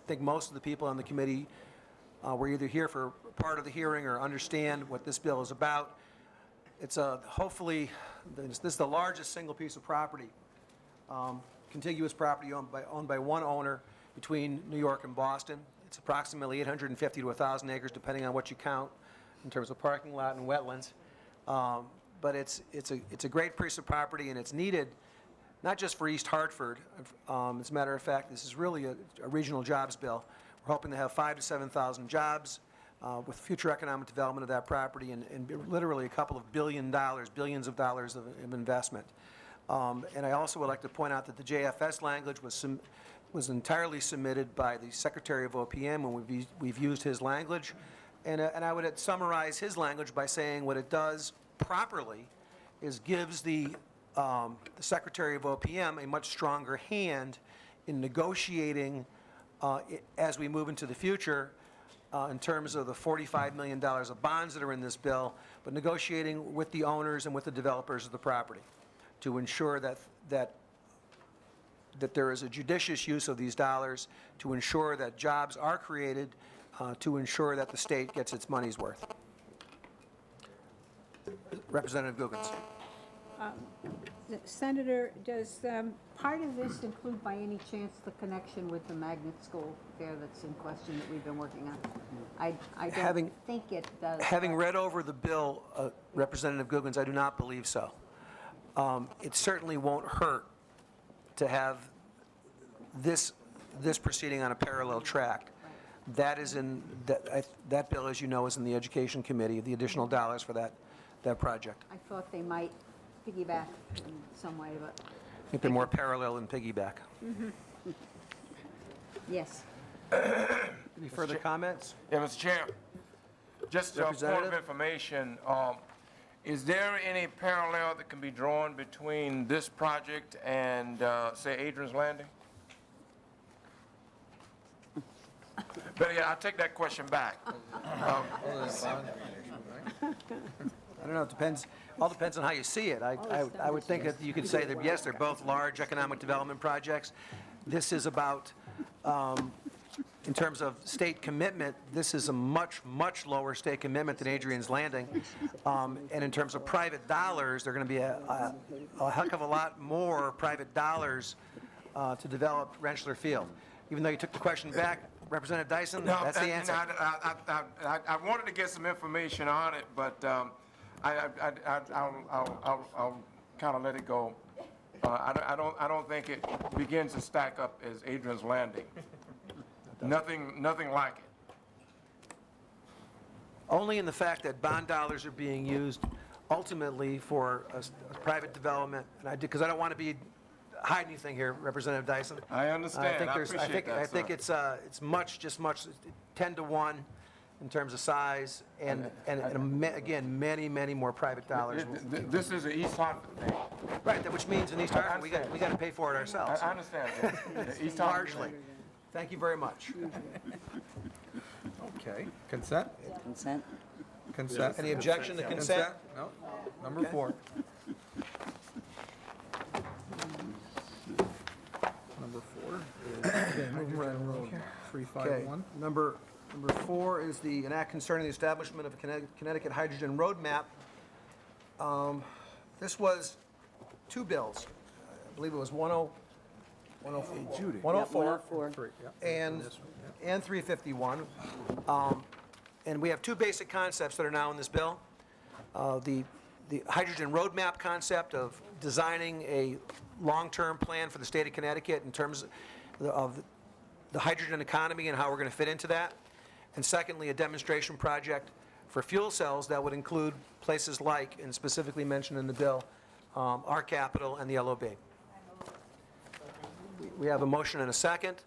think most of the people on the committee were either here for part of the hearing or understand what this bill is about. It's hopefully, this is the largest single piece of property, contiguous property owned by one owner between New York and Boston. It's approximately 850 to 1,000 acres, depending on what you count in terms of parking lot and wetlands. But it's a great piece of property, and it's needed not just for East Hartford. As a matter of fact, this is really a regional jobs bill. We're hoping to have 5,000 to 7,000 jobs with future economic development of that property, and literally a couple of billions of dollars of investment. And I also would like to point out that the JFS language was entirely submitted by the Secretary of OPM, and we've used his language. And I would summarize his language by saying what it does properly is gives the Secretary of OPM a much stronger hand in negotiating as we move into the future in terms of the $45 million of bonds that are in this bill, but negotiating with the owners and with the developers of the property to ensure that there is a judicious use of these dollars, to ensure that jobs are created, to ensure that the state gets its money's worth. Representative Googans. Senator, does part of this include by any chance the connection with the magnet school there that's in question that we've been working on? I don't think it does. Having read over the bill, Representative Googans, I do not believe so. It certainly won't hurt to have this proceeding on a parallel track. That is in that bill, as you know, is in the Education Committee. The additional dollars for that project. I thought they might piggyback in some way, but I think they're more parallel than piggyback. Mm-hmm. Yes. Any further comments? Yeah, Mr. Chair, just a point of information. Is there any parallel that can be drawn between this project and, say, Adrian's Landing? But yeah, I'll take that question back. I don't know. It depends. All depends on how you see it. I would think that you could say that yes, they're both large economic development projects. This is about, in terms of state commitment, this is a much lower state commitment than Adrian's Landing. And in terms of private dollars, there are going to be a heck of a lot more private dollars to develop Rentschler Field. Even though you took the question back, Representative Dyson, no, that's the answer. I wanted to get some information on it, but I'll kind of let it go. I don't think it begins to stack up as Adrian's Landing. Nothing like it. Only in the fact that bond dollars are being used ultimately for a private development, and because I don't want to hide anything here, Representative Dyson. I understand. I think it's much 10 to 1 in terms of size, and again, many more private dollars. This is an East Hartford thing. Right, which means in East Hartford, we got to pay for it ourselves. I understand. East Hartford. Largely. Thank you very much. Okay. Consent? Consent. Consent. Any objection to consent? No. Number 4. Number 4 is Hydrogen Road 351. Number 4 is an act concerning the establishment of a Connecticut Hydrogen Roadmap. This was 2 bills. I believe it was 104 and 351. And we have 2 basic concepts that are now in this bill. The hydrogen roadmap concept of designing a long-term plan for the state of Connecticut in terms of the hydrogen economy and how we're going to fit into that. And secondly, a demonstration project for fuel cells that would include places like, and specifically mentioned in the bill, our capital and the LOB. We have a motion and a second,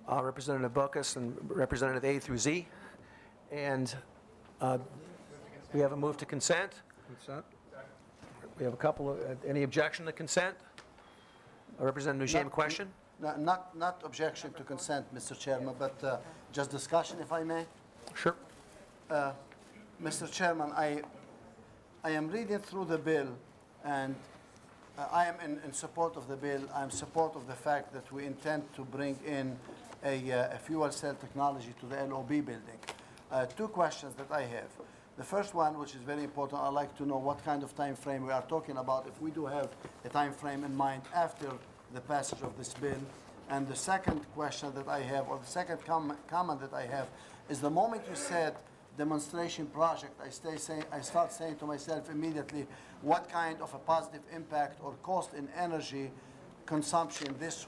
Representative Bocas and Representative A through Z. And we have a move to consent. Consent. We have a couple of, any objection to consent? Representative Noujaim, question? Not objection to consent, Mr. Chairman, but just discussion, if I may. Sure. Mr. Chairman, I am reading through the bill, and I am in support of the bill. I'm in support of the fact that we intend to bring in a fuel cell technology to the LOB building. Two questions that I have. The first one, which is very important, I'd like to know what kind of time frame we are talking about, if we do have a time frame in mind after the passage of this bill. And the second question that I have, or the second comment that I have, is the moment you said demonstration project, I start saying to myself immediately, what kind of a positive impact or cost in energy consumption, this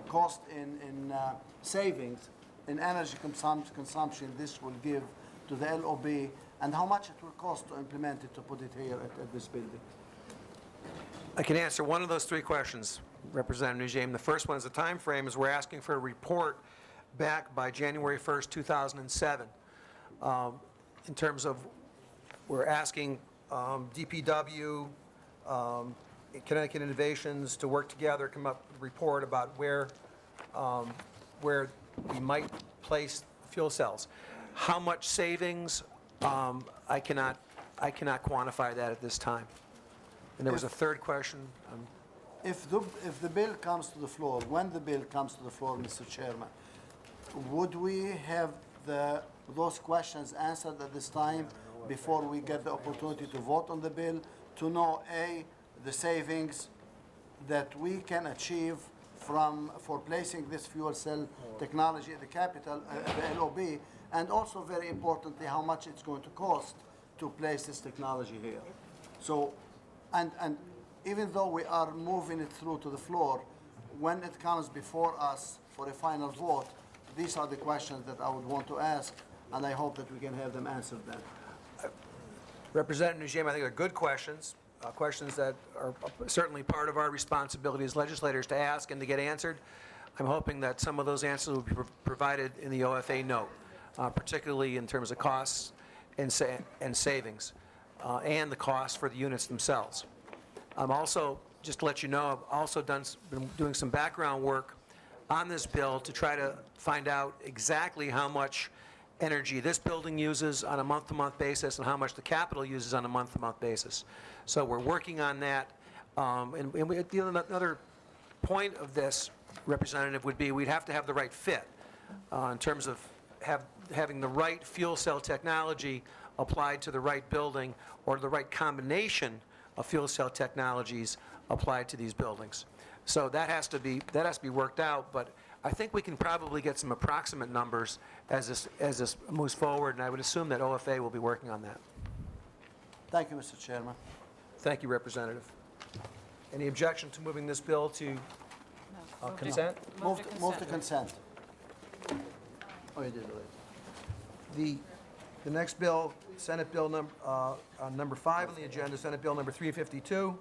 cost in savings in energy consumption this will give to the LOB, and how much it will cost to implement it, to put it here at this building. I can answer one of those three questions, Representative Najim. The first one is the time frame, is we're asking for a report back by January 1st, 2007. In terms of, we're asking DPW, Connecticut Innovations to work together, come up with a report about where we might place fuel cells. How much savings, I cannot quantify that at this time. And there was a third question. If the bill comes to the floor, when the bill comes to the floor, Mr. Chairman, would we have those questions answered at this time before we get the opportunity to vote on the bill, to know, A, the savings that we can achieve for placing this fuel cell technology at the capital, the LOB, and also very importantly, how much it's going to cost to place this technology here. So, and even though we are moving it through to the floor, when it comes before us for a final vote, these are the questions that I would want to ask, and I hope that we can have them answered then. Representative Najim, I think they're good questions, questions that are certainly part of our responsibility as legislators to ask and to get answered. I'm hoping that some of those answers will be provided in the OFA note, particularly in terms of costs and savings, and the costs for the units themselves. I'm also, just to let you know, I've also been doing some background work on this bill to try to find out exactly how much energy this building uses on a month-to-month basis and how much the Capitol uses on a month-to-month basis. So we're working on that. Another point of this, Representative, would be we'd have to have the right fit in terms of having the right fuel cell technology applied to the right building, or the right combination of fuel cell technologies applied to these buildings. So that has to be worked out, but I think we can probably get some approximate numbers as this moves forward, and I would assume that OFA will be working on that. Thank you, Mr. Chairman. Thank you, Representative. Any objection to moving this bill to consent? Move to consent. Oh, you did already. The next bill, Senate Bill number 5 on the agenda, Senate Bill number 352,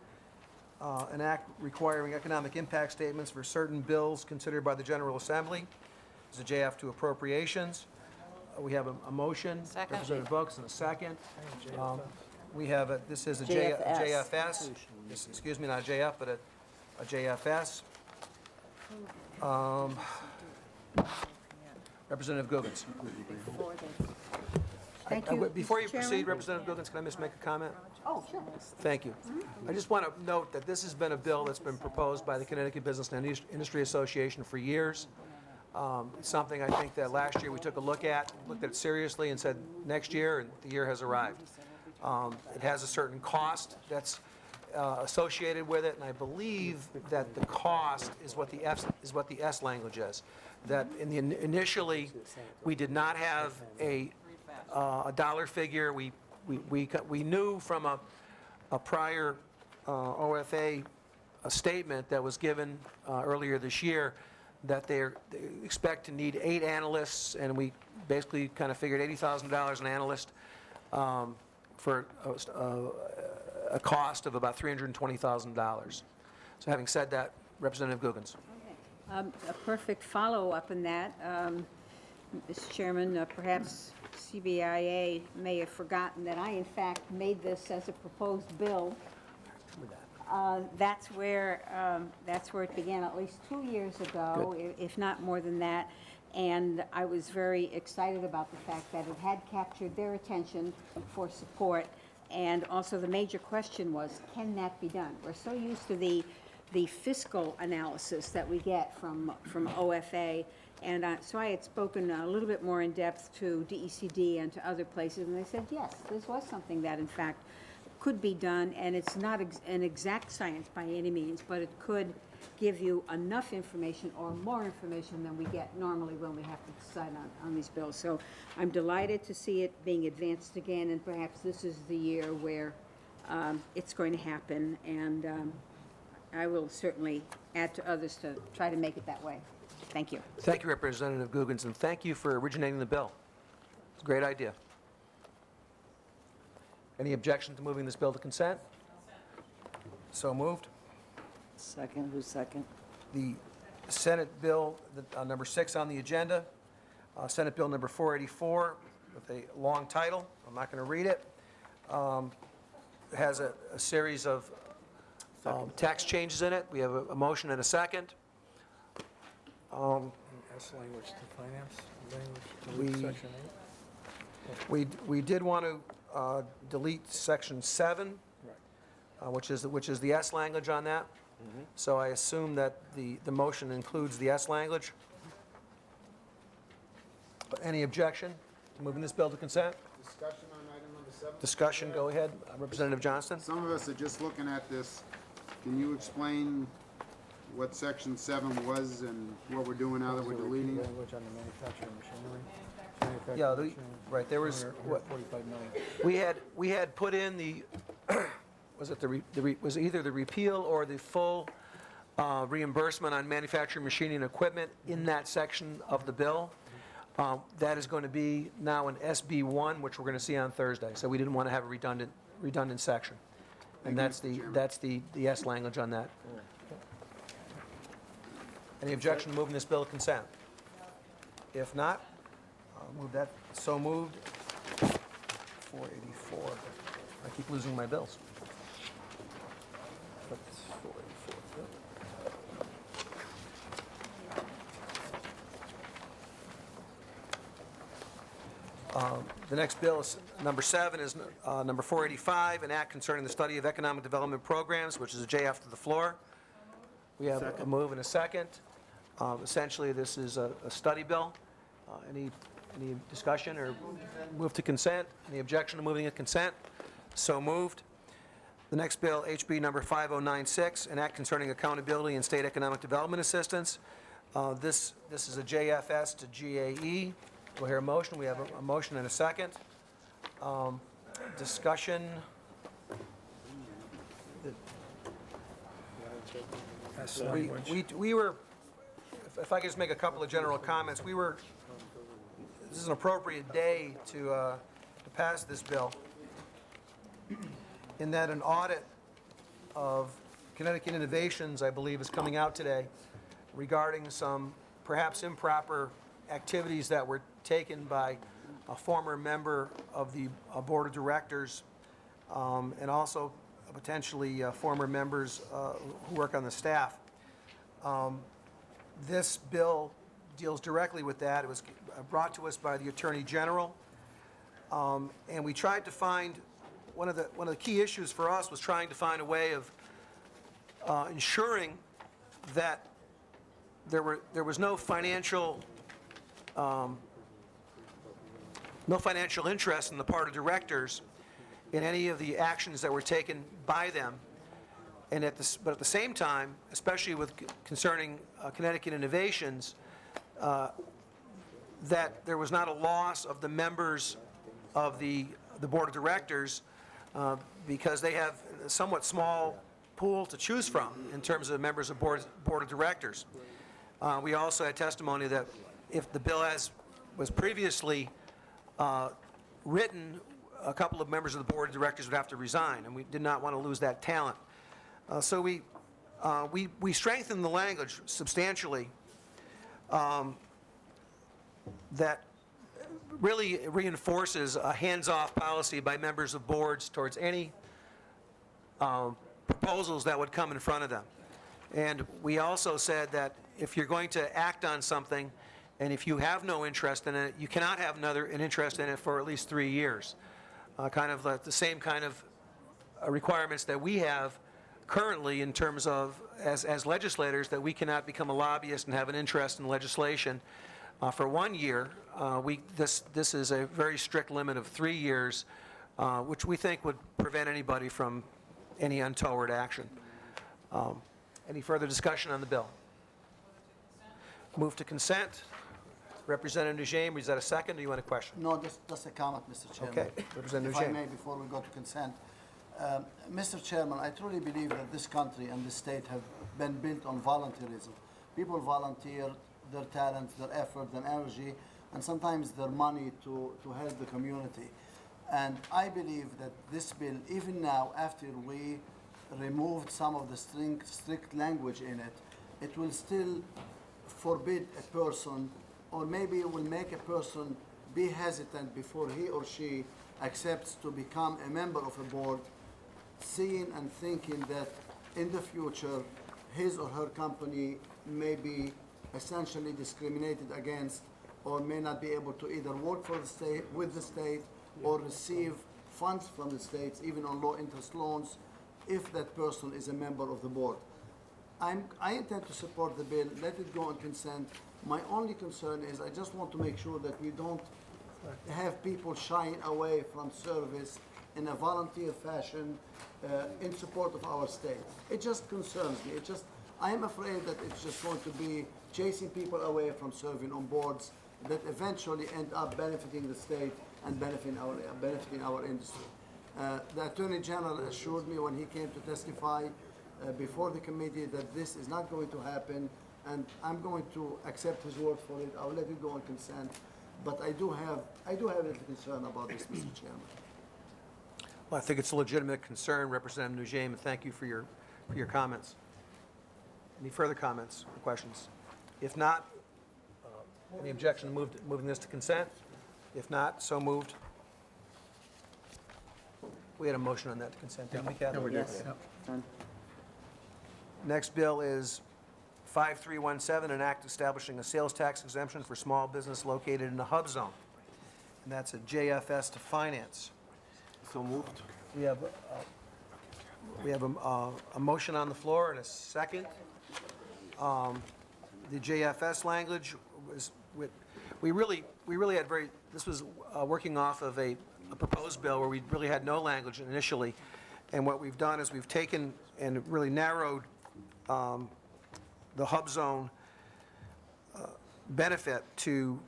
an act requiring economic impact statements for certain bills considered by the General Assembly. It's a JF to appropriations. We have a motion. Second. Representative Brooks, and a second. We have this is a JFS. JFS. Excuse me, not JF, but a JFS. Representative Googans. Thank you. Before you Mr. Chairman. proceed, Representative Googans, can I just make a comment? Oh, sure. Thank you. I just want to note that this has been a bill that's been proposed by the Connecticut Business and Industry Association for years. It's something I think that last year we took a looked at it seriously and said next year, and the year has arrived. It has a certain cost that's associated with it, and I believe that the cost is what the S language is. That initially we did not have a dollar figure. We knew from a prior OFA statement that was given earlier this year that they expect to need 8 analysts, and we basically kind of figured $80,000 an analyst for a cost of about $320,000. So having said that, Representative Googans. A perfect follow-up in that, Mr. Chairman, perhaps CBIA may have forgotten that I, in fact, made this as a proposed bill. That's where it began at least 2 years ago, if not more than that. And I was very excited about the fact that it had captured their attention for support. And also the major question was, can that be done? We're so used to the the fiscal analysis that we get from OFA. And so I had spoken a little bit more in depth to DECD and to other places, and they said, yes, this was something that in fact could be done, and it's not an exact science by any means, but it could give you enough information or more information than we get normally when we have to decide on these bills. So I'm delighted to see it being advanced again, and perhaps this is the year where it's going to happen, and I will certainly add to others to try to make it that way. Thank you. Thank you, Representative Guggens, and thank you for originating the bill. It's a great idea. Any objection to moving this bill to consent? So moved. Second, who's second? The Senate Bill, number 6 on the agenda, Senate Bill number 484, with a long title. I'm not going to read it. It has a series of tax changes in it. We have a motion and a second. S language to finance, language to We- section 8. We did want to delete section 7, Right. which is the S language on that. So I assume that the motion includes the S language. Any objection to moving this bill to consent? Discussion on item number 7? Discussion, go ahead. Representative Johnston? Some of us are just looking at this. Can you explain what section 7 was and what we're doing now that we're deleting it? Language on the manufacturing machinery. Yeah, Manufacturing right, there was, machinery, what, 45 million. we had put in the, was it was it either the repeal or the full reimbursement on manufacturing, machinery, and equipment in that section of the bill. That is going to be now an SB1, which we're going to see on Thursday. So we didn't want to have a redundant section. And that's the S language on that. Any objection to moving this bill to consent? If not, I'll move that. So moved. 484. I keep losing my bills. That's 484. The next bill is number 7 is number 485, an act concerning the study of economic development programs, which is a J after the floor. We have a move and a second. Essentially, this is a study bill. Any discussion or move to consent? Any objection to moving to consent? So moved. The next bill, HB number 5096, an act concerning accountability and state economic development assistance. This is a JFS to GAE. Do I hear a motion? We have a motion and a second. Discussion. S We language. were, if I could just make a couple of general comments, this is an appropriate day to pass this bill, in that an audit of Connecticut Innovations, I believe, is coming out today regarding some perhaps improper activities that were taken by a former member of the Board of Directors, and also potentially former members who work on the staff. This bill deals directly with that. It was brought to us by the Attorney General, and we tried to find, one of the key issues for us was trying to find a way of ensuring that there was no financial interest on the part of directors in any of the actions that were taken by them. And but at the same time, especially with concerning Connecticut Innovations, that there was not a loss of the members of the Board of Directors, because they have a somewhat small pool to choose from in terms of members of Board of Directors. We also had testimony that if the bill was previously written, a couple of members of the Board of Directors would have to resign, and we did not want to lose that talent. So we strengthened the language substantially, that really reinforces a hands-off policy by members of boards towards any proposals that would come in front of them. And we also said that if you're going to act on something, and if you have no interest in it, you cannot have an interest in it for at least 3 years. Kind of like the same kind of requirements that we have currently in terms of, as legislators, that we cannot become a lobbyist and have an interest in legislation for 1 year. This is a very strict limit of 3 years, which we think would prevent anybody from any untoward action. Any further discussion on the bill? Move to consent. Representative Najim, is that a second, or you want a question? No, just a comment, Mr. Chairman. Okay, Representative If I Najim. may, before we go to consent. Mr. Chairman, I truly believe that this country and this state have been built on volunteerism. People volunteer their talent, their effort, their energy, and sometimes their money to help the community. And I believe that this bill, even now, after we removed some of the strict language in it, it will still forbid a person, or maybe it will make a person be hesitant before he or she accepts to become a member of a board, seeing and thinking that in the future his or her company may be essentially discriminated against, or may not be able to either work for the state, with the state, or receive funds from the states, even on low interest loans, if that person is a member of the board. I intend to support the bill, let it go on consent. My only concern is I just want to make sure that we don't have people shying away from service in a volunteer fashion in support of our state. It just concerns me. I am afraid that it's just going to be chasing people away from serving on boards that eventually end up benefiting the state and benefiting our industry. The Attorney General assured me when he came to testify before the committee that this is not going to happen, and I'm going to accept his word for it. I'll let it go on consent, but I do have a little concern about this, Mr. Chairman. Well, I think it's a legitimate concern, Representative Najim, and thank you for your comments. Any further comments or questions? If not, any objection to moving this to consent? If not, so moved. We had a motion on that to consent, didn't we, Kathy? Yes. Done. Next bill is 5317, an act establishing a sales tax exemption for small business located in a hub zone. And that's a JFS to finance. So moved. We have a motion on the floor and a second. The JFS language was, we really had this was working off of a proposed bill where we really had no language initially. And what we've done is we've taken and really narrowed the hub zone benefit to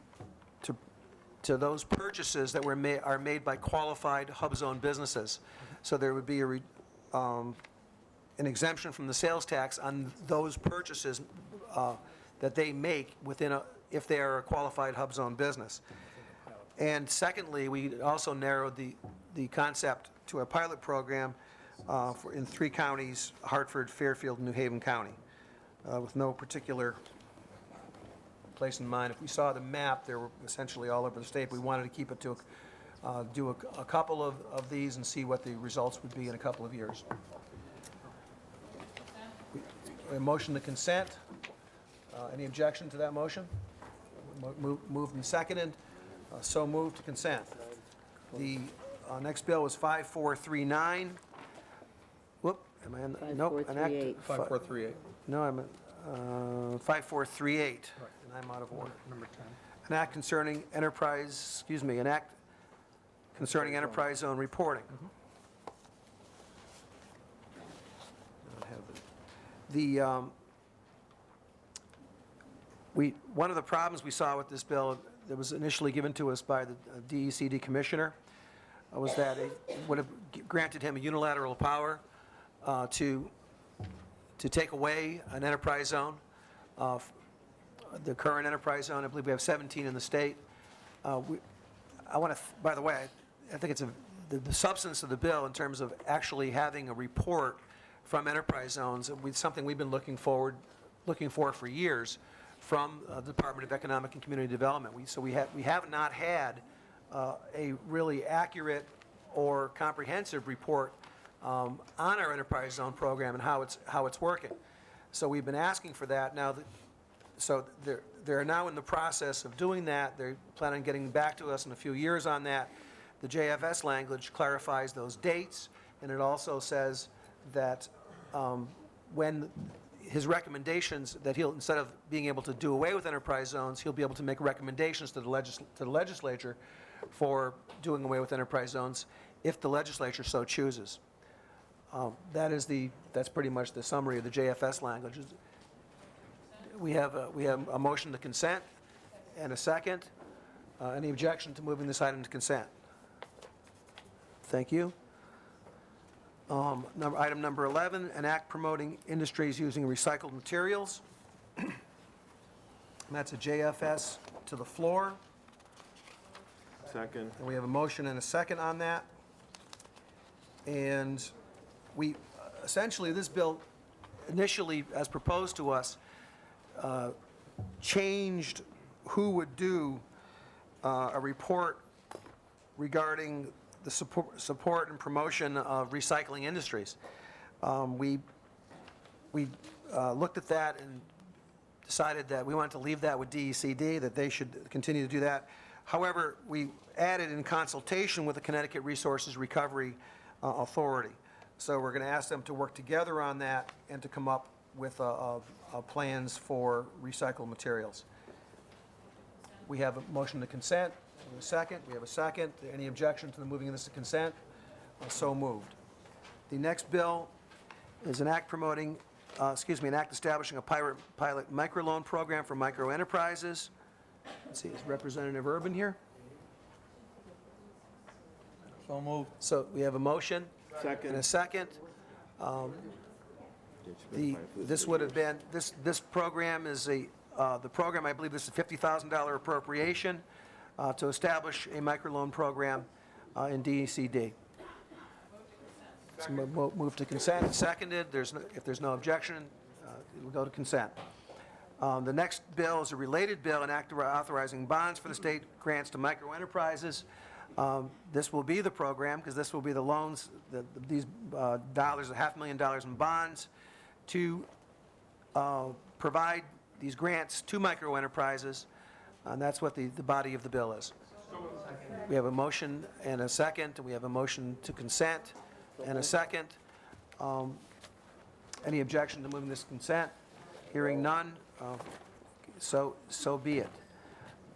those purchases that are made by qualified hub zone businesses. So there would be an exemption from the sales tax on those purchases that they make if they are a qualified hub zone business. And secondly, we also narrowed the concept to a pilot program in 3 counties, Hartford, Fairfield, and New Haven County, with no particular place in mind. If we saw the map, they were essentially all over the state. We wanted to keep it to do a couple of these and see what the results would be in a couple of years. A motion to consent. Any objection to that motion? Moved and seconded. So moved to consent. The next bill was 5439. Whoop, am I in? Nope. an act- 5438. 5438. No, I'm at 5438, and I'm out of order. Number 10. An act concerning enterprise zone reporting. I don't have it. One of the problems we saw with this bill that was initially given to us by the DECD commissioner was that it would have granted him a unilateral power to take away an enterprise zone. The current enterprise zone, I believe we have 17 in the state. By the way, I think it's the substance of the bill in terms of actually having a report from enterprise zones, something we've been looking for years from the Department of Economic and Community Development. We have not had a really accurate or comprehensive report on our enterprise zone program and how it's working. So we've been asking for that now. So they're now in the process of doing that. They're planning on getting back to us in a few years on that. The JFS language clarifies those dates, and it also says that when his recommendations, that he'll, instead of being able to do away with enterprise zones, he'll be able to make recommendations to the legislature for doing away with enterprise zones if the legislature so chooses. That's pretty much the summary of the JFS language. We have a motion to consent and a second. Any objection to moving this item to consent? Thank you. Item number 11, an act promoting industries using recycled materials. And that's a JFS to the floor. Second. And we have a motion and a second on that. And we, essentially, this bill initially, as proposed to us, changed who would do a report regarding the support and promotion of recycling industries. We looked at that and decided that we wanted to leave that with DECD, that they should continue to do that. However, we added in consultation with the Connecticut Resources Recovery Authority. So we're going to ask them to work together on that and to come up with plans for recycled materials. We have a motion to consent. We have a second. We have a second. Any objection to the moving of this to consent? So moved. The next bill is an act promoting, an act establishing a pilot microloan program for micro enterprises. Let's see, is Representative Urban here? So moved. So we have a motion Second. and a second. This would have been, this program is the program, I believe this is a $50,000 appropriation to establish a microloan program in DECD. Move to consent, seconded. If there's no objection, it will go to consent. The next bill is a related bill, an act authorizing bonds for the state grants to micro enterprises. This will be the program, because this will be the loans, these dollars, $500,000 in bonds to provide these grants to micro enterprises, and that's what the body of the bill is. We have a motion and a second, and we have a motion to consent and a second. Any objection to moving this consent? Hearing none, so be it.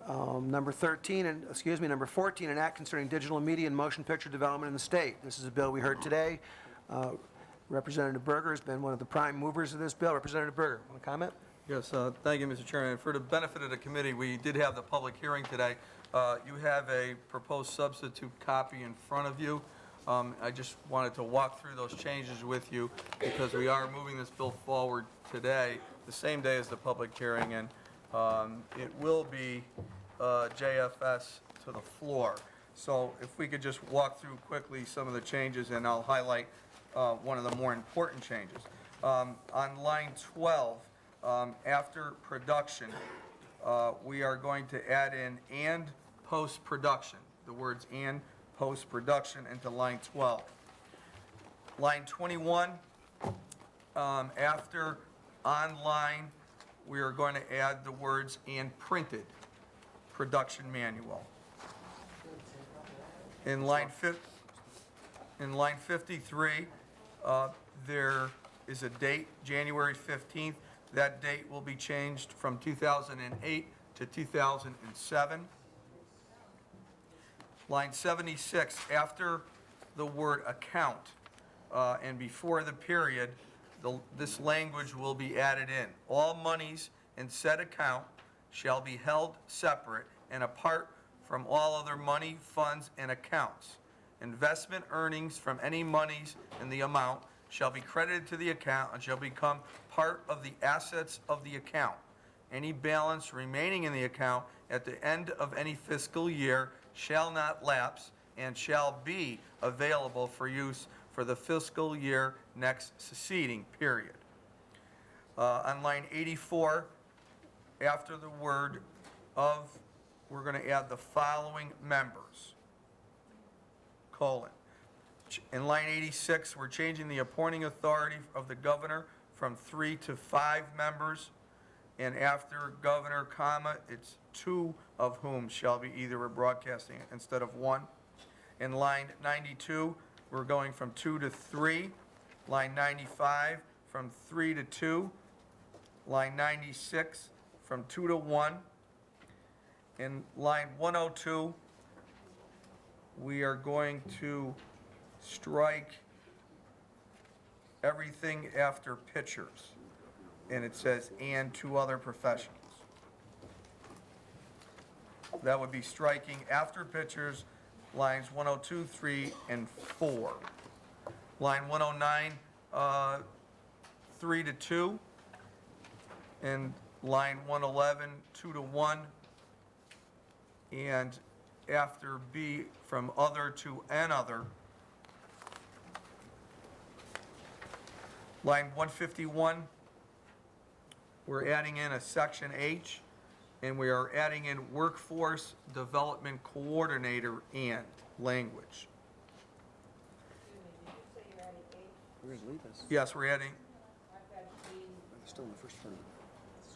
Number 14, an act concerning digital media and motion picture development in the state. This is a bill we heard today. Representative Berger has been one of the prime movers of this bill. Representative Berger, want to comment? Yes, thank you, Mr. Chairman. For the benefit of the committee, we did have the public hearing today. You have a proposed substitute copy in front of you. I just wanted to walk through those changes with you because we are moving this bill forward today, the same day as the public hearing, and it will be JFS to the floor. So if we could just walk through quickly some of the changes, and I'll highlight one of the more important changes. On line 12, after production, we are going to add in and post-production, the words and post-production into line 12. Line 21, after online, we are going to add the words and printed production manual. In line 53, there is a date, January 15th. That date will be changed from 2008 to 2007. Line 76, after the word account and before the period, this language will be added in. All monies in said account shall be held separate and apart from all other money, funds, and accounts. Investment earnings from any monies in the amount shall be credited to the account and shall become part of the assets of the account. Any balance remaining in the account at the end of any fiscal year shall not lapse and shall be available for use for the fiscal year next succeeding period. On line 84, after the word of, we're going to add the following members, colon. In line 86, we're changing the appointing authority of the governor from 3 to 5 members, and after governor, comma, it's 2 of whom shall be either a broadcasting instead of 1. In line 92, we're going from 2 to 3, line 95 from 3 to 2, line 96 from 2 to 1, and line 102, we are going to strike everything after pitchers. And it says, and 2 other professionals. That would be striking after pitchers, lines 102, 3, and 4. Line 109, 3 to 2, and line 111, 2 to 1, and after B, from other to another. Line 151, we're adding in a section H, and we are adding in workforce development coordinator and language. Where's leave us? Yes, we're adding, We're still in the first term.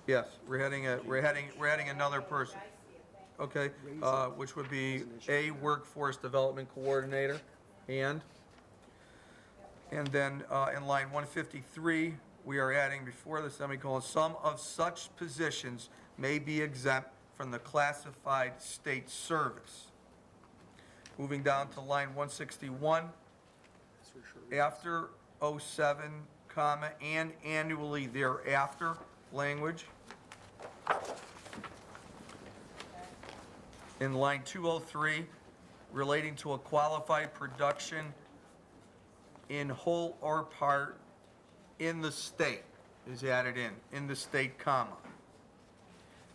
yes, we're adding another person. Okay, which would be a workforce development coordinator and then, in line 153, we are adding before the semicolon, some of such positions may be exempt from the classified state service. Moving down to line 161, after 07, comma, and annually thereafter, language. In line 203, relating to a qualified production in whole or part in the state is added in the state, comma.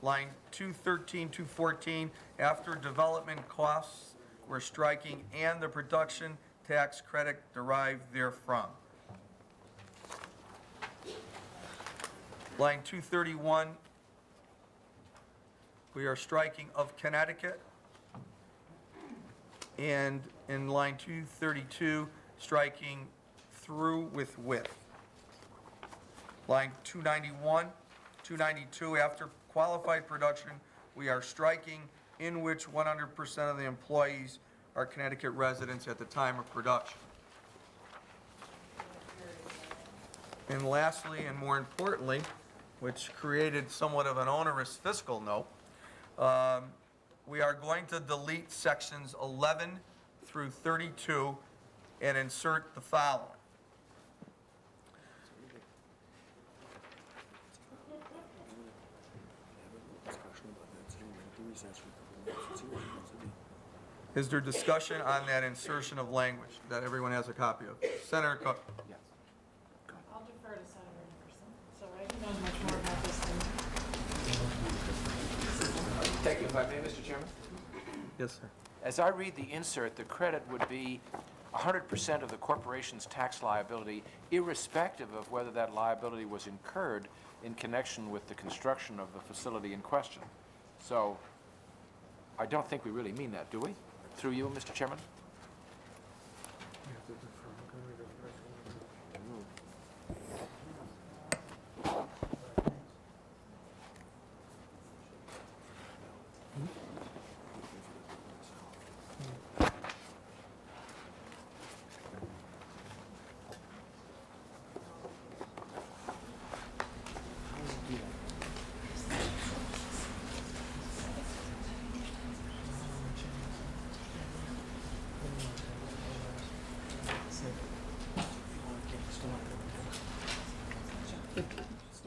Line 213, 214, after development costs, we're striking and the production tax credit derived therefrom. Line 231, we are striking of Connecticut. And in line 232, striking through with. Line 291, 292, after qualified production, we are striking in which 100% of the employees are Connecticut residents at the time of production. And lastly, and more importantly, which created somewhat of an onerous fiscal note, we are going to delete sections 11 through 32 and insert the following. Is there discussion on that insertion of language that everyone has a copy of? Senator Cook. I'll defer to Senator Nickerson, so he knows much more about this than. Thank you. If I may, Mr. Chairman? Yes, sir. As I read the insert, the credit would be 100% of the corporation's tax liability, irrespective of whether that liability was incurred in connection with the construction of the facility in question. So I don't think we really mean that, do we? Through you, Mr. Chairman?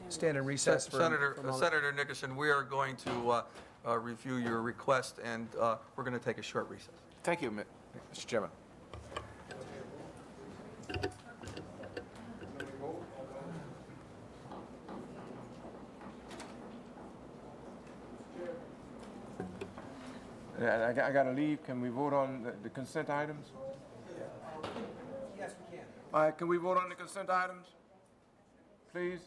Stand in recess for a moment. Senator Nickerson, we are going to review your request, and we're going to take a short recess. Thank you, Mr. Chairman. I got to leave. Can we vote on the consent items? Yes, we can. All right, can we vote on the consent items? Please?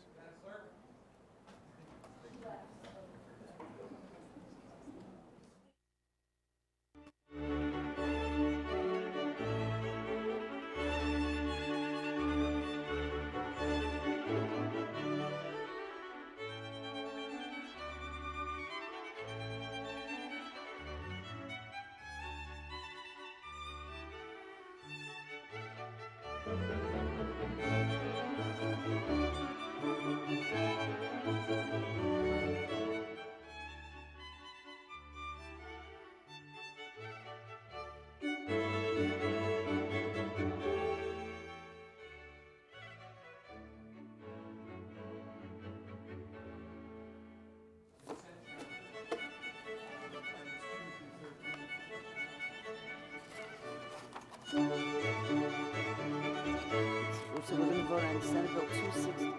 So we're gonna vote on Senate Bill 260.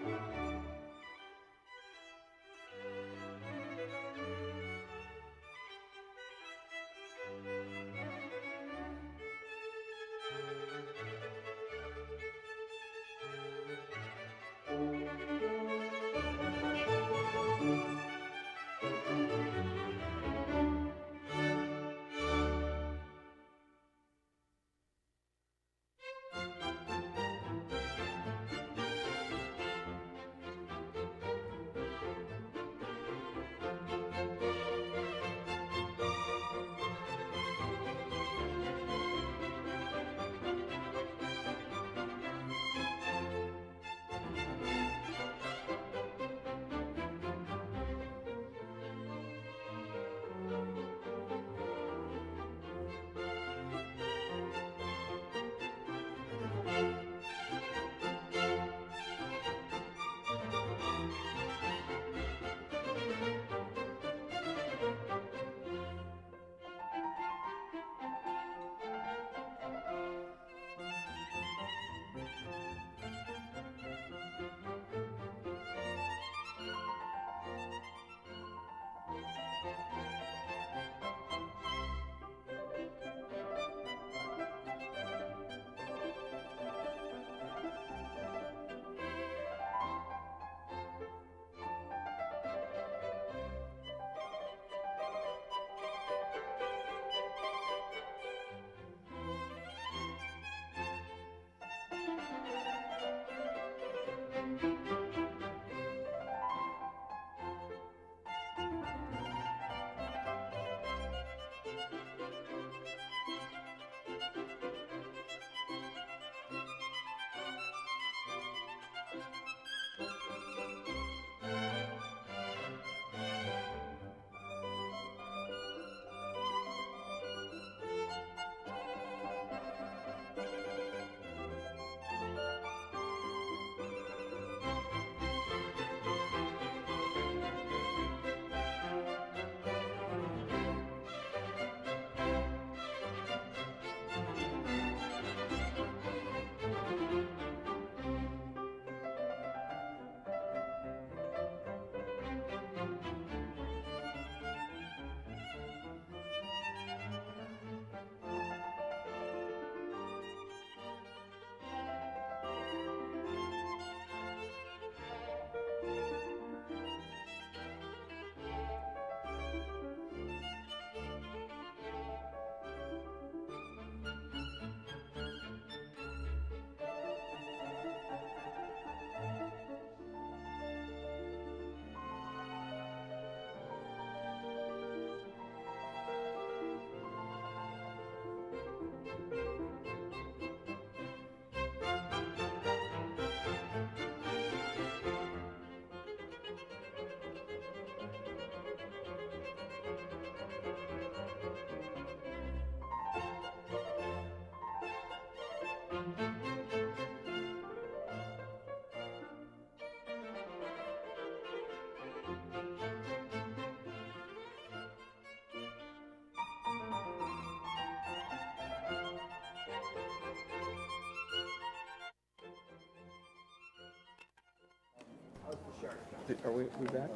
Are we back?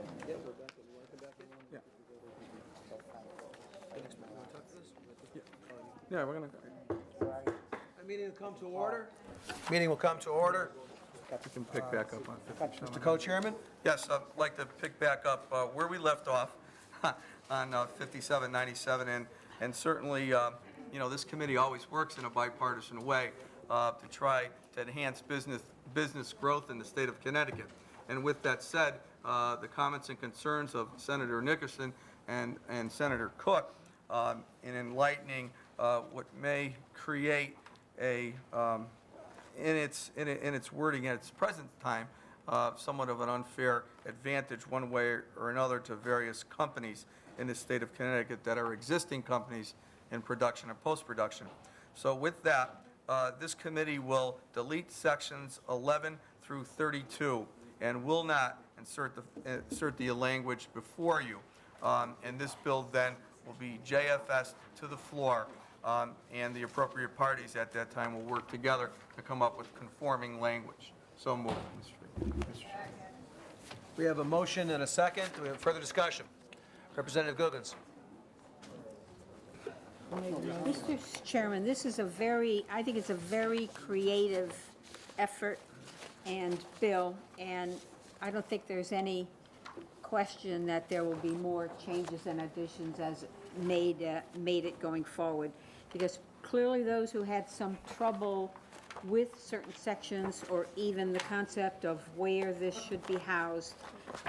Yeah, we're gonna. Meeting will come to order. Meeting will come to order. We can pick back up on 57. Mr. Co-Chairman? Yes, I'd like to pick back up where we left off on 5797, and certainly, you know, this committee always works in a bipartisan way to try to enhance business growth in the state of Connecticut. And with that said, the comments and concerns of Senator Nickerson and Senator Cook in enlightening what may create a in its wording at its present time, somewhat of an unfair advantage one way or another to various companies in the state of Connecticut that are existing companies in production and post-production. So with that, this committee will delete sections 11 through 32 and will not insert the language before you. And this bill then will be JFS to the floor, and the appropriate parties at that time will work together to come up with conforming language. So moved, Mr. Chairman. We have a motion and a second. Do we have further discussion? Representative Googans. Mr. Chairman, this is I think it's a very creative effort and bill, and I don't think there's any question that there will be more changes and additions as made it going forward. Because clearly those who had some trouble with certain sections or even the concept of where this should be housed,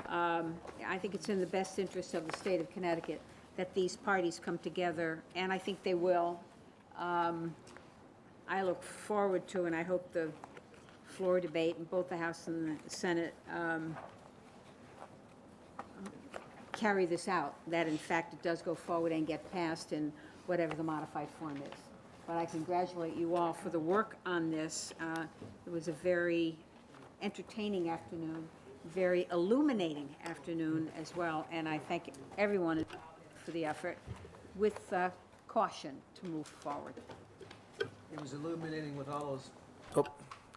I think it's in the best interest of the state of Connecticut that these parties come together, and I think they will. I look forward to, and I hope the floor debate in both the House and the Senate carry this out, that in fact it does go forward and get passed in whatever the modified form is. But I congratulate you all for the work on this. It was a very entertaining afternoon, very illuminating afternoon as well, and I thank everyone for the effort with caution to move forward. It was illuminating with all those,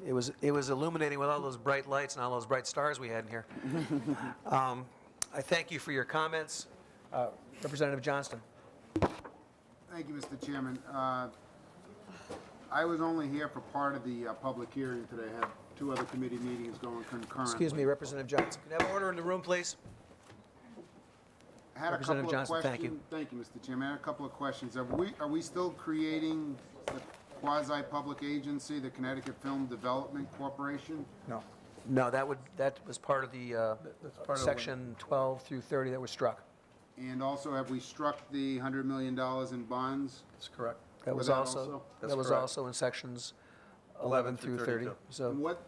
it was illuminating with all those bright lights and all those bright stars we had in here. I thank you for your comments. Representative Johnston. Thank you, Mr. Chairman. I was only here for part of the public hearing today. I had two other committee meetings going concurrently. Excuse me, Representative Johnson. Can I have order in the room, please? I had a couple Representative of Johnson, questions. thank you. Thank you, Mr. Chairman. I had a couple of questions. Are we still creating the quasi-public agency, the Connecticut Film Development Corporation? No. No, that was part of the part of section 12 through 30 that was struck. And also, have we struck the $100 million in bonds? That's correct. That was that also, also? That's that was correct. also in sections 11 through 30. So, And what,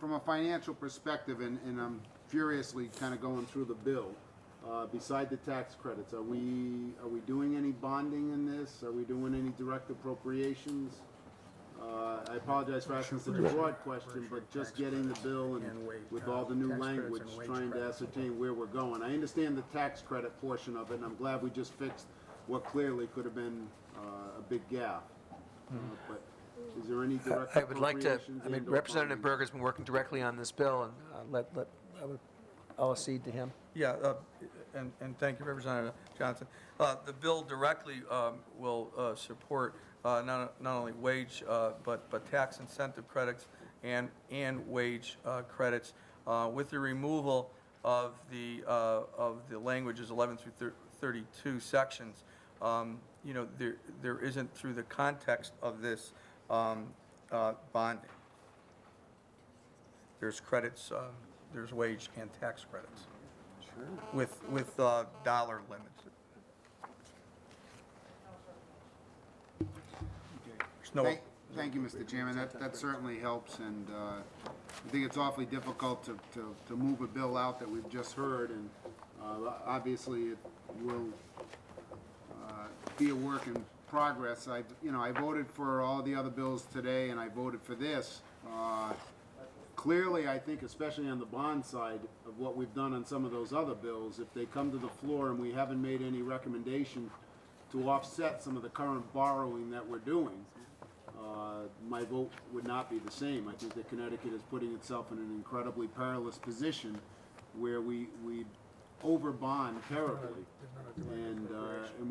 from a financial perspective, and I'm furiously kind of going through the bill, beside the tax credits, are we doing any bonding in this? Are we doing any direct appropriations? I apologize for asking such a broad question, but just getting the bill and with all the new language, trying to ascertain where we're going. I understand the tax credit portion of it, and I'm glad we just fixed what clearly could have been a big gap. But is there any direct I would like to, appropriations I mean, and/or Representative bonding? Berger's been working directly on this bill, and I'll accede to him. Yeah, and thank you, Representative Johnson. The bill directly will support not only wage, but tax incentive credits and wage credits with the removal of the languages 11 through 32 sections. You know, there isn't, through the context of this bonding. There's credits, there's wage and tax credits. With dollar limits. There's no, Thank you, Mr. Chairman. That certainly helps, and I think it's awfully difficult to move a bill out that we've just heard, and obviously it will be a work in progress. I voted for all the other bills today, and I voted for this. Clearly, I think, especially on the bond side of what we've done on some of those other bills, if they come to the floor and we haven't made any recommendation to offset some of the current borrowing that we're doing, my vote would not be the same. I think that Connecticut is putting itself in an incredibly perilous position where we over-bond terribly. And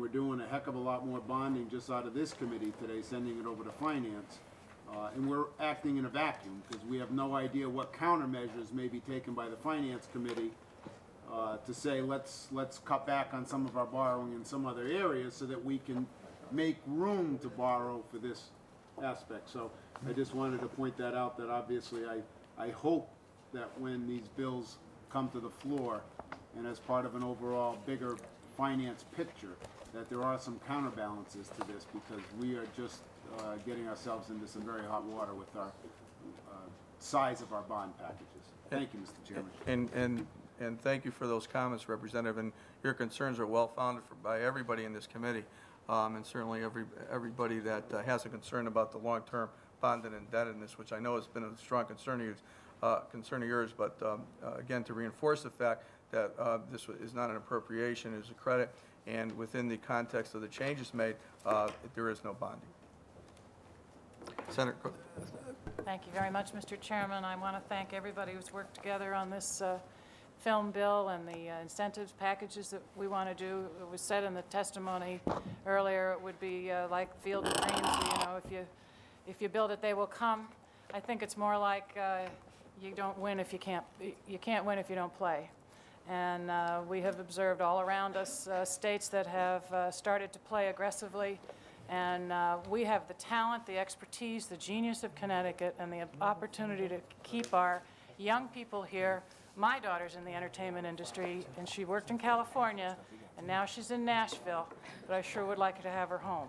we're doing a heck of a lot more bonding just out of this committee today, sending it over to finance. And we're acting in a vacuum because we have no idea what countermeasures may be taken by the finance committee to say let's cut back on some of our borrowing in some other areas so that we can make room to borrow for this aspect. So I just wanted to point that out, that obviously I hope that when these bills come to the floor and as part of an overall bigger finance picture, that there are some counterbalances to this, because we are just getting ourselves into some very hot water with our size of our bond packages. Thank you, Mr. Chairman. And thank you for those comments, Representative, and your concerns are well-founded by everybody in this committee, and certainly everybody that has a concern about the long-term bond and indebtedness, which I know has been a strong concern of yours, but again, to reinforce the fact that this is not an appropriation, it is a credit, and within the context of the changes made, there is no bonding. Senator Cook. Thank you very much, Mr. Chairman. I want to thank everybody who's worked together on this film bill and the incentives packages that we want to do. It was said in the testimony earlier, it would be like Field of Dreams, if you build it, they will come. I think it's more like you don't win if you can't win if you don't play. And we have observed all around us states that have started to play aggressively. And we have the talent, the expertise, the genius of Connecticut, and the opportunity to keep our young people here. My daughter's in the entertainment industry, and she worked in California, and now she's in Nashville, but I sure would like to have her home.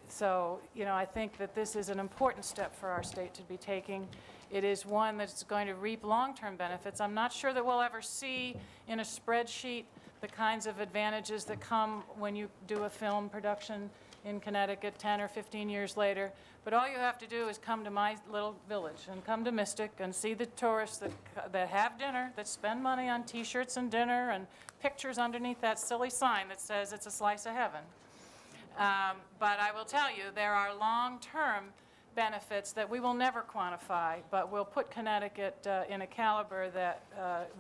So, I think that this is an important step for our state to be taking. It is one that's going to reap long-term benefits. I'm not sure that we'll ever see in a spreadsheet the kinds of advantages that come when you do a film production in Connecticut 10 or 15 years later. But all you have to do is come to my little village and come to Mystic and see the tourists that have dinner, that spend money on T-shirts and dinner and pictures underneath that silly sign that says it's a slice of heaven. But I will tell you, there are long-term benefits that we will never quantify, but will put Connecticut in a caliber that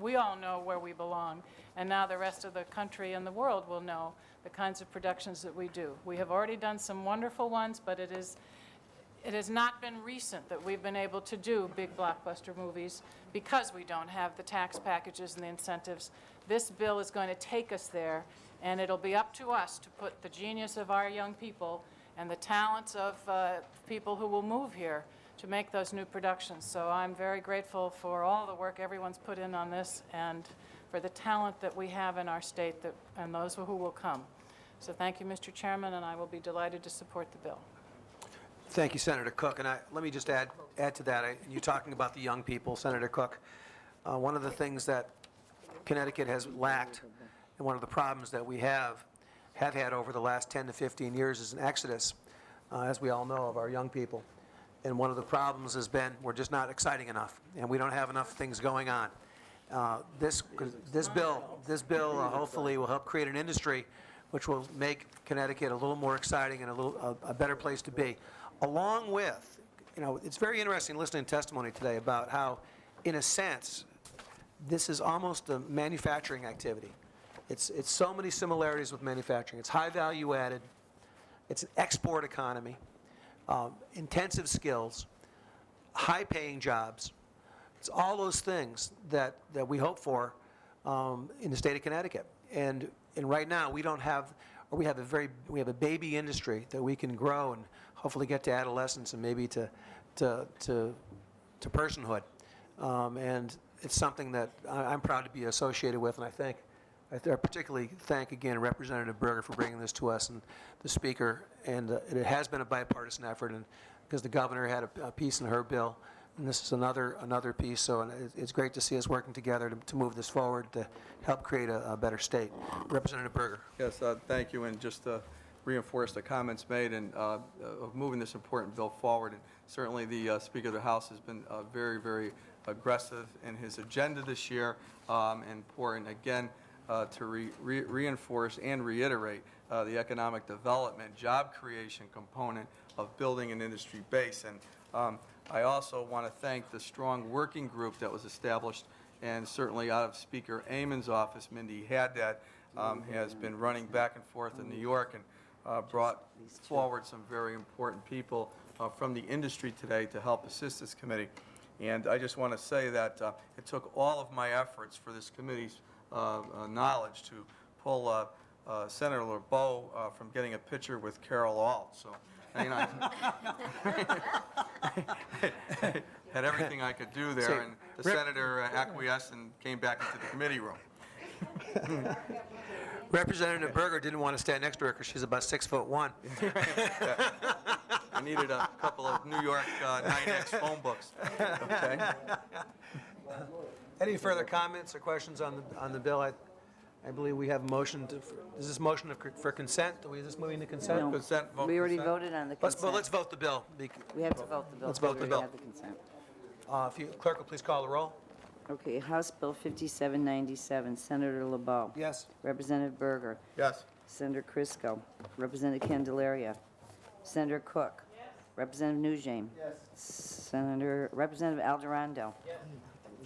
we all know where we belong, and now the rest of the country and the world will know the kinds of productions that we do. We have already done some wonderful ones, but it has not been recent that we've been able to do big blockbuster movies because we don't have the tax packages and the incentives. This bill is going to take us there, and it'll be up to us to put the genius of our young people and the talents of people who will move here to make those new productions. So I'm very grateful for all the work everyone's put in on this and for the talent that we have in our state and those who will come. So thank you, Mr. Chairman, and I will be delighted to support the bill. Thank you, Senator Cook. And let me just add to that. You're talking about the young people, Senator Cook. One of the things that Connecticut has lacked, and one of the problems that we have had over the last 10 to 15 years is an exodus, as we all know, of our young people. And one of the problems has been we're just not exciting enough, and we don't have enough things going on. This bill hopefully will help create an industry which will make Connecticut a little more exciting and a better place to be. Along with, it's very interesting listening to testimony today about how, in a sense, this is almost a manufacturing activity. It's so many similarities with manufacturing. It's high value added. It's an export economy, intensive skills, high paying jobs. It's all those things that we hope for in the state of Connecticut. And right now we don't have, or we have a baby industry that we can grow and hopefully get to adolescence and maybe to personhood. And it's something that I'm proud to be associated with, and I particularly thank again Representative Berger for bringing this to us and the Speaker. And it has been a bipartisan effort, and because the governor had a piece in her bill, and this is another piece. So it's great to see us working together to move this forward to help create a better state. Representative Berger. Yes, thank you, and just to reinforce the comments made and of moving this important bill forward. And certainly the Speaker of the House has been very, very aggressive in his agenda this year, and important again to reinforce and reiterate the economic development, job creation component of building an industry base. And I also want to thank the strong working group that was established, and certainly out of Speaker Amann's office, Mindy Haddad has been running back and forth in New York and brought forward some very important people from the industry today to help assist this committee. And I just want to say that it took all of my efforts for this committee's knowledge to pull Senator LeBeau from getting a picture with Carol Alt. So, I had everything I could do there, and the senator acquiesced and came back into the committee room. Representative Berger didn't want to stand next to her because she's about 6'1". I needed a couple of New York 9X phone books. Okay. Any further comments or questions on the bill? I believe we have a motion to, is this motion for consent? Is this moving to consent? No. Consent, vote We already consent. voted on the Let's consent. vote the bill. We have to vote the bill. Let's vote the We bill. already have the consent. If you, clerk will please call the roll. Okay, House Bill 5797, Senator LeBeau. Yes. Representative Berger. Yes. Senator Crisco. Representative Candelaria. Senator Cook. Representative Nugent. Representative Alderando.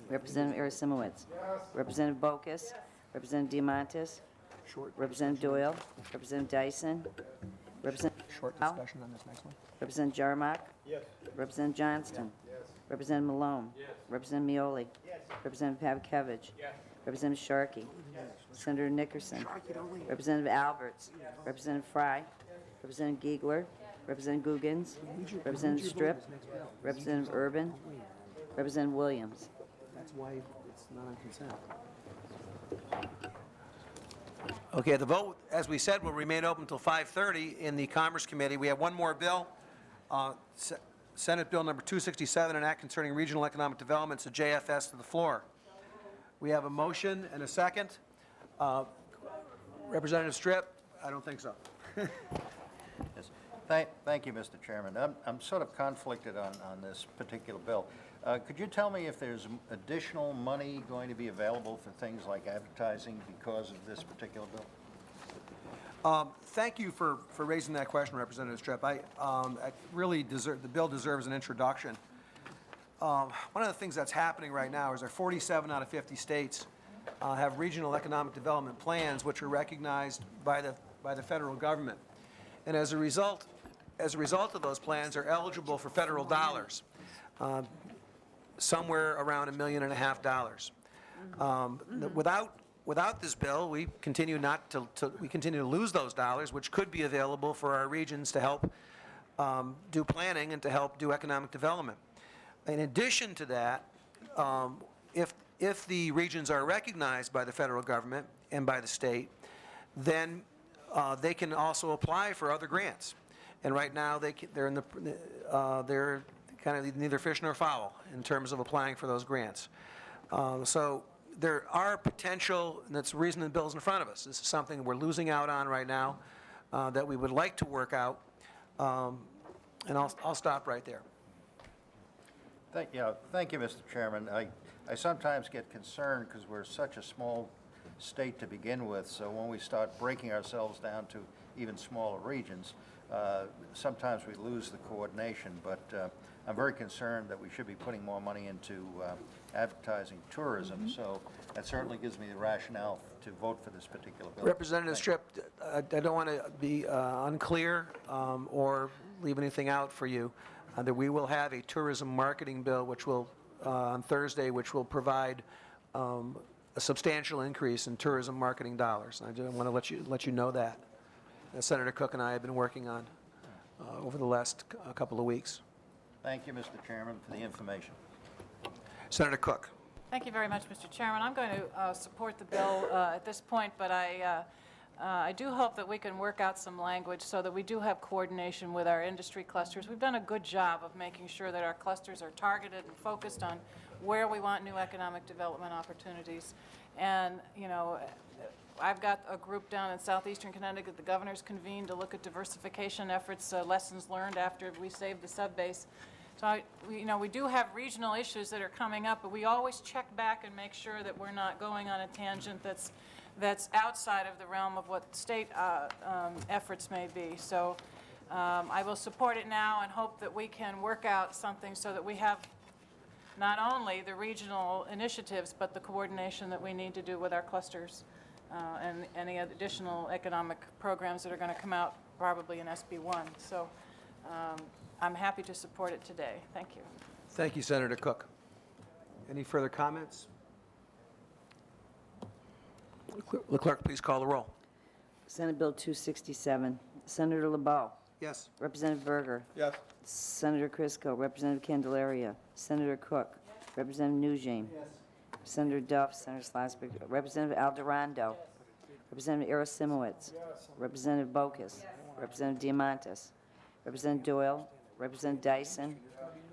Representative Arasimowicz. Representative Bocus. Representative Diamantis. Representative Doyle. Representative Dyson. Representative Short discussion on this next one. Representative Jarmark. Yes. Representative Johnston. Yes. Representative Malone. Yes. Representative Mioli. Yes. Representative Pavkevich. Yes. Representative Sharkey. Yes. Senator Nickerson. Representative Alberts. Yes. Representative Fry. Representative Giegler. Representative Googans. Representative Strip. Representative Urban. Representative Williams. That's why it's not on consent. Okay, the vote, as we said, will remain open until 5:30 in the Commerce Committee. We have one more bill, Senate Bill number 267, an act concerning regional economic development, so JFS to the floor. We have a motion and a second. Representative Strip? I don't think so. Yes. Thank you, Mr. Chairman. I'm sort of conflicted on this particular bill. Could you tell me if there's additional money going to be available for things like advertising because of this particular bill? Thank you for raising that question, Representative Strip. I really the bill deserves an introduction. One of the things that's happening right now is our 47 out of 50 states have regional economic development plans, which are recognized by the federal government, and as a result of those plans, are eligible for federal dollars. Somewhere around $1.5 million. Without this bill, we continue to lose those dollars, which could be available for our regions to help do planning and to help do economic development. In addition to that, if the regions are recognized by the federal government and by the state, then they can also apply for other grants. And right now, they're kind of neither fish nor fowl in terms of applying for those grants. So there are potential, and that's the reason the bill's in front of us. This is something we're losing out on right now that we would like to work out, and I'll stop right there. Thank you, Mr. Chairman. I sometimes get concerned because we're such a small state to begin with, so when we start breaking ourselves down to even smaller regions, sometimes we lose the coordination, but I'm very concerned that we should be putting more money into advertising tourism, so that certainly gives me the rationale to vote for this particular bill. Representative Strip, I don't want to be unclear or leave anything out for you, that we will have a tourism marketing bill which will, on Thursday, which will provide a substantial increase in tourism marketing dollars. I just want to let you know that. Senator Cook and I have been working on over the last couple of weeks. Thank you, Mr. Chairman, for the information. Senator Cook. Thank you very much, Mr. Chairman. I'm going to support the bill at this point, but I do hope that we can work out some language so that we do have coordination with our industry clusters. We've done a good job of making sure that our clusters are targeted and focused on where we want new economic development opportunities. And, you know, I've got a group down in southeastern Connecticut. The governor's convened to look at diversification efforts, lessons learned after we saved the subbase. So, we do have regional issues that are coming up, but we always check back and make sure that we're not going on a tangent that's outside of the realm of what state efforts may be. So I will support it now and hope that we can work out something so that we have not only the regional initiatives, but the coordination that we need to do with our clusters and any additional economic programs that are going to come out probably in SB1. So I'm happy to support it today. Thank you. Thank you, Senator Cook. Any further comments? The clerk, please call the roll. Senate Bill 267, Senator LeBeau. Yes. Representative Berger. Yes. Senator Crisco. Representative Candelaria. Senator Cook. Representative Nugent. Senator Duff, Senator Schlossberg, Representative Alderando, Representative Arasimowicz, Representative Bocus, Representative Diamantis, Representative Doyle, Representative Dyson,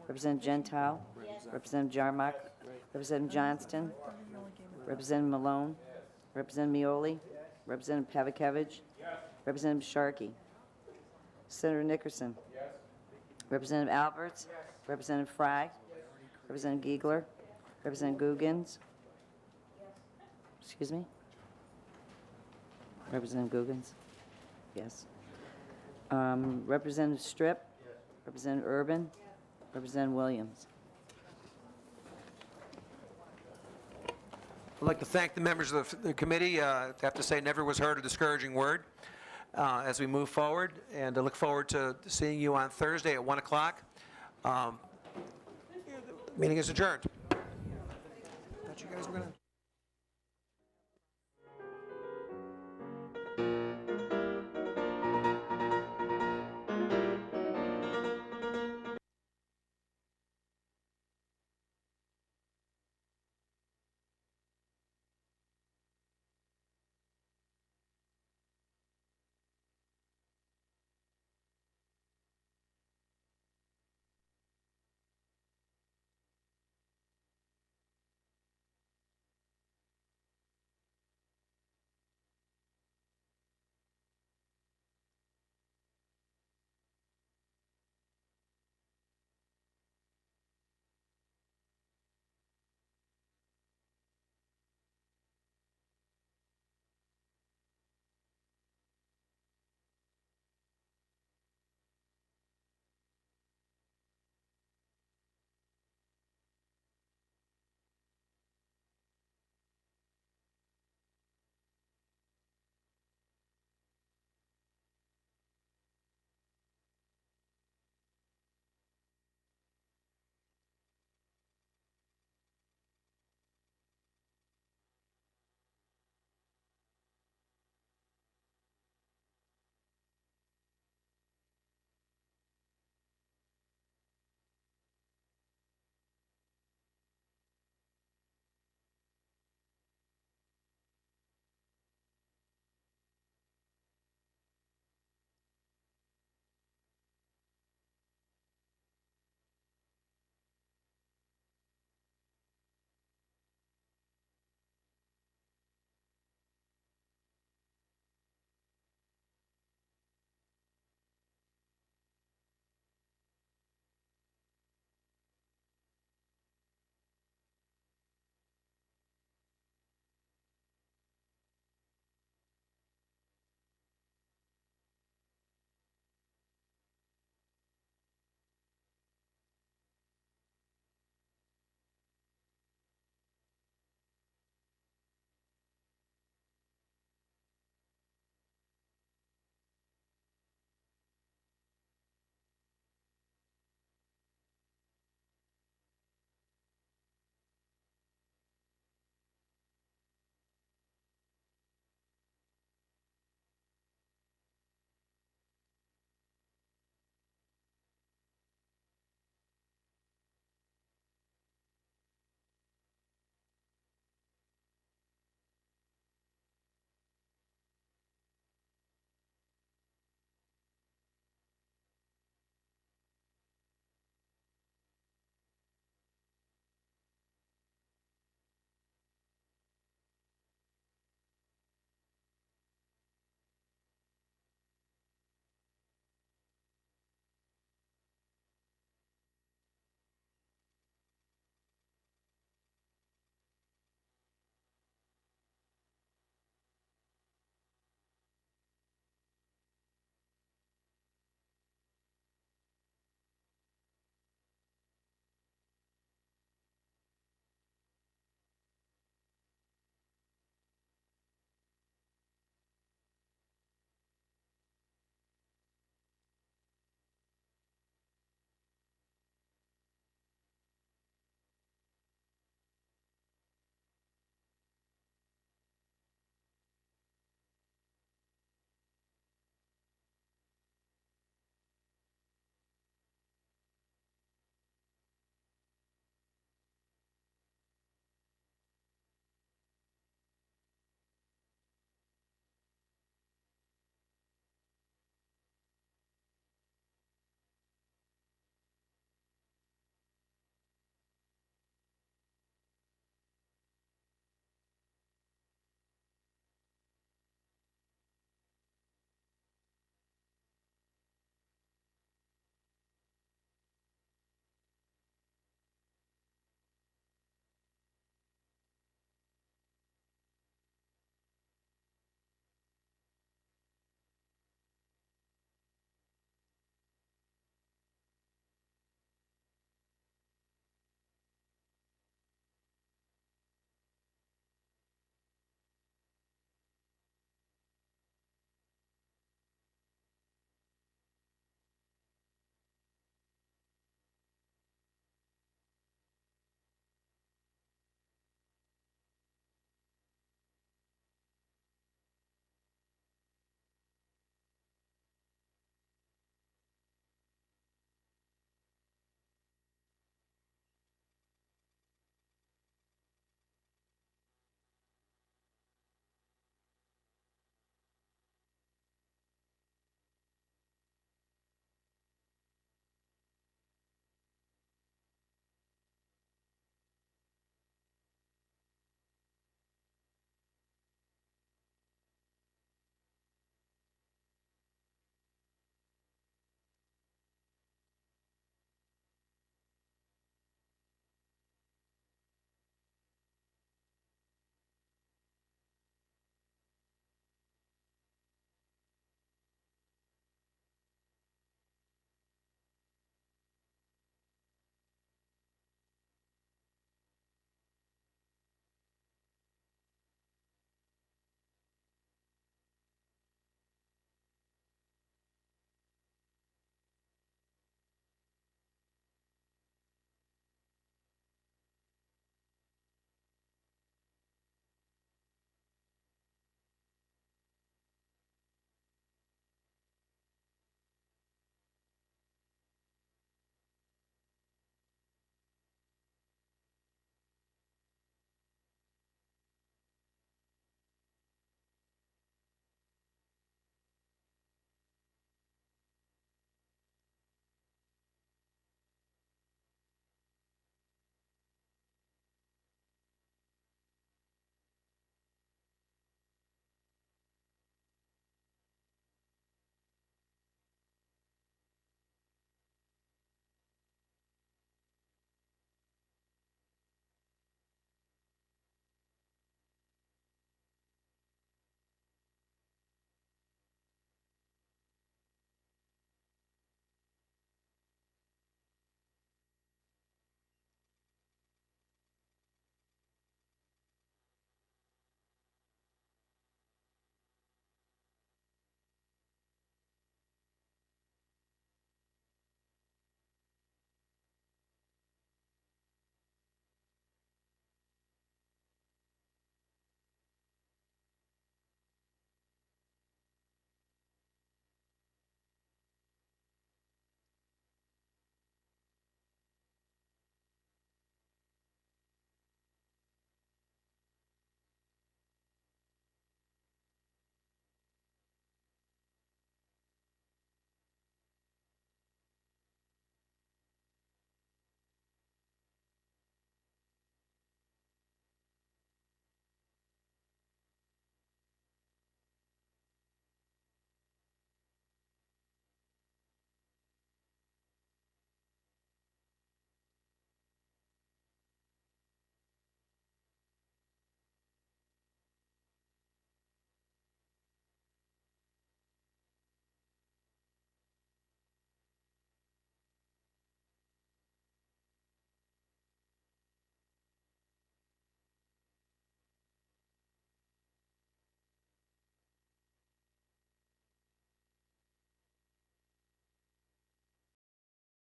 Representative Gentile, Representative Jarmuck, Representative Johnston, Representative Malone, Representative Mioli, Representative Pavlikevich, Representative Sharkey, Senator Nickerson, Representative Alberts, Representative Fry, Representative Giegler, Representative Googans. Excuse me? Representative Googans? Yes. Representative Strip? Representative Urban? Representative Williams? I'd like to thank the members of the committee. I have to say, never was heard a discouraging word as we move forward, and I look forward to seeing you on Thursday at 1 o'clock. Meeting is adjourned. Thought you guys were going to...